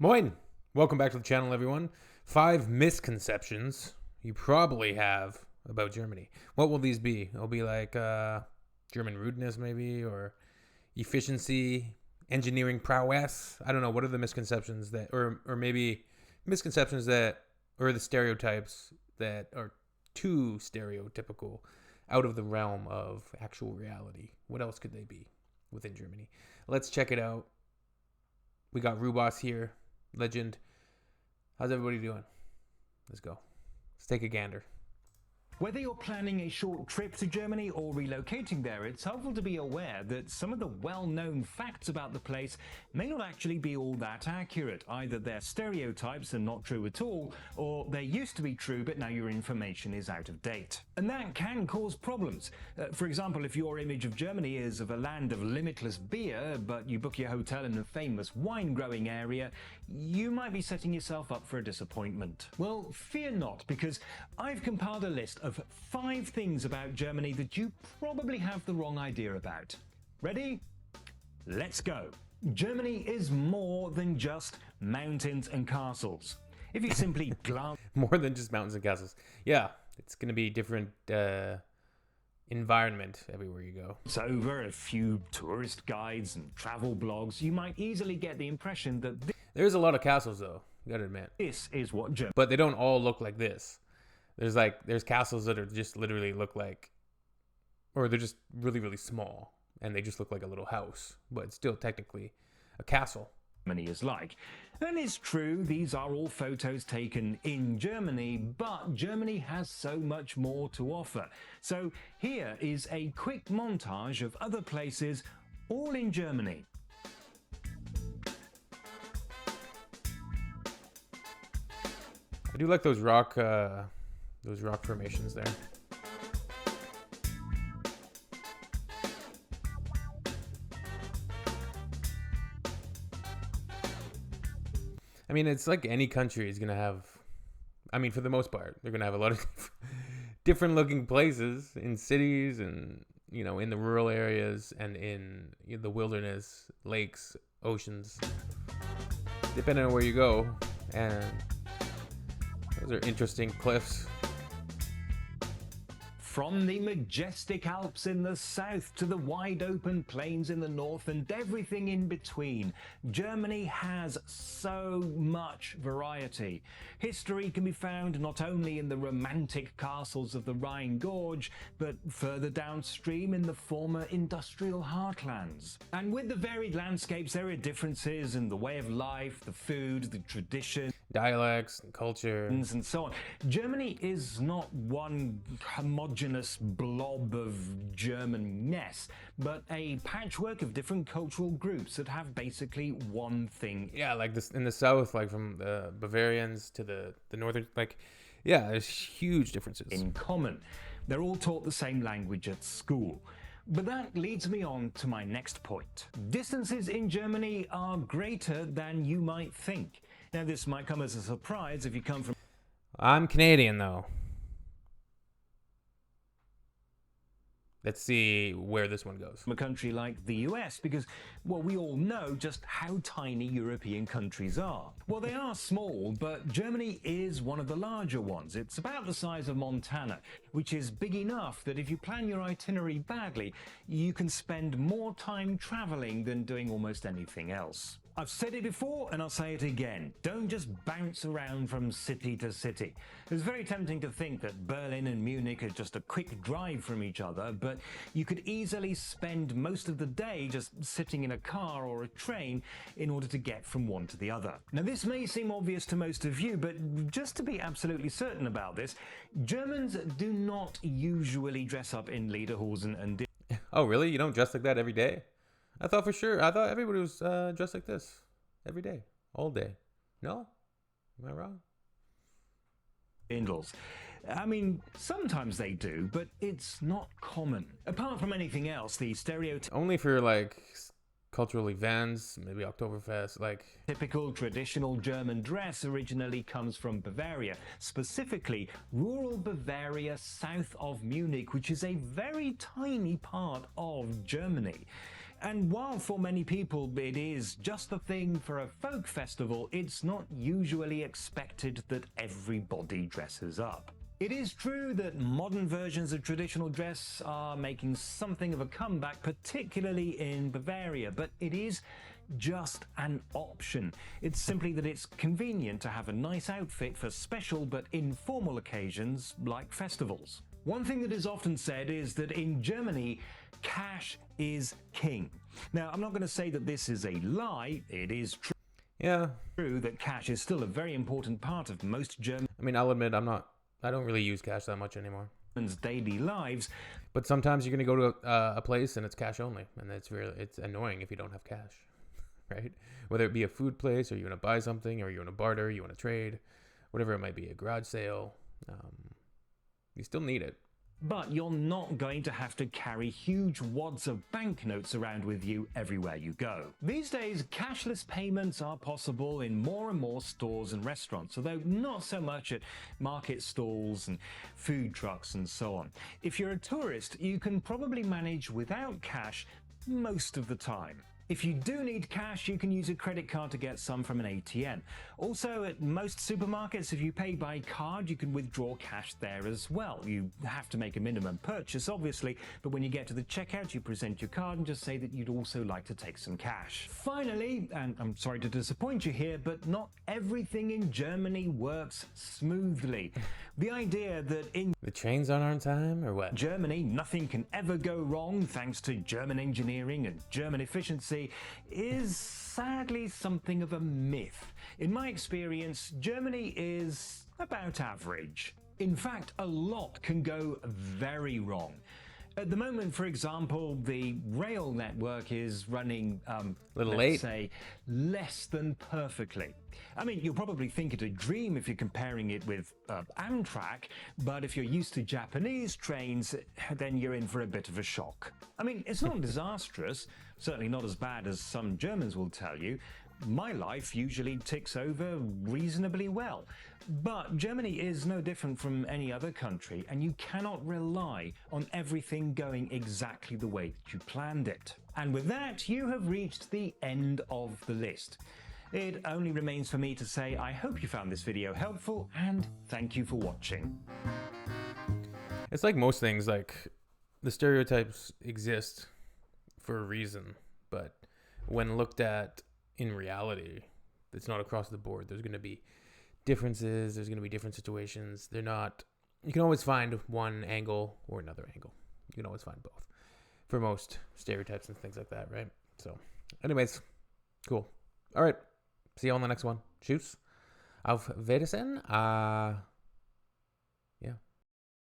Moin! Welcome back to the channel, everyone. 5 misconceptions you probably have about Germany. What will these be? It'll be like German rudeness, maybe, or efficiency, engineering prowess. I don't know. What are the misconceptions that, or maybe misconceptions that, or the stereotypes that are too stereotypical, out of the realm of actual reality? What else could they be within Germany? Let's check it out. We got Rubos here. Legend. How's everybody doing? Let's go. Let's take a gander. Whether you're planning a short trip to Germany or relocating there, it's helpful to be aware that some of the well-known facts about the place may not actually be all that accurate. Either they're stereotypes and not true at all, or they used to be true but now your information is out of date. And that can cause problems. For example, if your image of Germany is of a land of limitless beer, but you book your hotel in a famous wine-growing area, you might be setting yourself up for a disappointment. Well, fear not, because I've compiled a list of 5 things about Germany that you probably have the wrong idea about. Ready? Let's go. Germany is more than just mountains and castles. If you simply glance... More than just mountains and castles. Yeah, it's going to be different environment everywhere you go. over a few tourist guides and travel blogs, you might easily get the impression that There's a lot of castles, though. You gotta admit. this is what Germany... But they don't all look like this. There's castles that are just literally look like, or they're just really, really small, and they just look like a little house, but it's still technically a castle. is like. And it's true, these are all photos taken in Germany, but Germany has so much more to offer. So here is a quick montage of other places, all in Germany. I do like those rock formations there. I mean, it's like any country is going to have, I mean, for the most part, they're going to have a lot of different looking places in cities and, you know, in the rural areas and in the wilderness, lakes, oceans, depending on where you go. And those are interesting cliffs. From the majestic Alps in the south to the wide open plains in the north and everything in between, Germany has so much variety. History can be found not only in the romantic castles of the Rhine Gorge, but further downstream in the former industrial heartlands. And with the varied landscapes, there are differences in the way of life, the food, the tradition, dialects, and culture, and so on. Germany is not one homogeneous blob of German mess, but a patchwork of different cultural groups that have basically one thing. Yeah, like this in the south, like from the Bavarians to the northern, like, yeah, there's huge differences In common. They're all taught the same language at school. But that leads me on to my next point. Distances in Germany are greater than you might think. Now, this might come as a surprise if you come from... I'm Canadian, though. Let's see where this one goes. a country like the US, because, well, we all know just how tiny European countries are. Well, they are small, but Germany is one of the larger ones. It's about the size of Montana, which is big enough that if you plan your itinerary badly, you can spend more time traveling than doing almost anything else. I've said it before and I'll say it again. Don't just bounce around from city to city. It's very tempting to think that Berlin and Munich are just a quick drive from each other, but you could easily spend most of the day just sitting in a car or a train in order to get from one to the other. Now, this may seem obvious to most of you, but just to be absolutely certain about this, Germans do not usually dress up in lederhosen and... Oh, really? You don't dress like that every day? I thought for sure. I thought everybody was dressed like this every day, all day. No? Am I wrong? Indles. I mean, sometimes they do, but it's not common. Apart from anything else, the stereotypical Only for like cultural events, maybe Oktoberfest, like... Typical traditional German dress originally comes from Bavaria, specifically rural Bavaria south of Munich, which is a very tiny part of Germany. And while for many people it is just the thing for a folk festival, it's not usually expected that everybody dresses up. It is true that modern versions of traditional dress are making something of a comeback, particularly in Bavaria, but it is just an option. It's simply that it's convenient to have a nice outfit for special but informal occasions like festivals. One thing that is often said is that in Germany, cash is king. Now, I'm not going to say that this is a lie. It is true. Yeah. True that cash is still a very important part of most Germans' I mean, I'll admit I don't really use cash that much anymore. daily lives. But sometimes you're going to go to a place and it's cash only. And it's annoying if you don't have cash, right? Whether it be a food place or you want to buy something or you want to barter, you want to trade, whatever it might be, a garage sale. You still need it. But you're not going to have to carry huge wads of banknotes around with you everywhere you go. These days, cashless payments are possible in more and more stores and restaurants, although not so much at market stalls and food trucks and so on. If you're a tourist, you can probably manage without cash most of the time. If you do need cash, you can use a credit card to get some from an ATM. Also, at most supermarkets, if you pay by card, you can withdraw cash there as well. You have to make a minimum purchase, obviously, but when you get to the checkout, you present your card and just say that you'd also like to take some cash. Finally, and I'm sorry to disappoint you here, but not everything in Germany works smoothly. The idea that in The trains aren't on time or what? Germany, nothing can ever go wrong thanks to German engineering and German efficiency is sadly something of a myth. In my experience, Germany is about average. In fact, a lot can go very wrong. At the moment, for example, the rail network is running, let's say, less than perfectly. I mean, you'll probably think it a dream if you're comparing it with Amtrak, but if you're used to Japanese trains, then you're in for a bit of a shock. I mean, it's not disastrous, certainly not as bad as some Germans will tell you. My life usually ticks over reasonably well. But Germany is no different from any other country, and you cannot rely on everything going exactly the way that you planned it. And with that, you have reached the end of the list. It only remains for me to say I hope you found this video helpful, and thank you for watching. It's like most things, like the stereotypes exist for a reason, but when looked at in reality, it's not across the board. There's going to be differences. There's going to be different situations. You can always find one angle or another angle. You can always find both for most stereotypes and things like that, right? So anyways, cool. All right. See you on the next one. Tschüss. Auf Wiedersehen.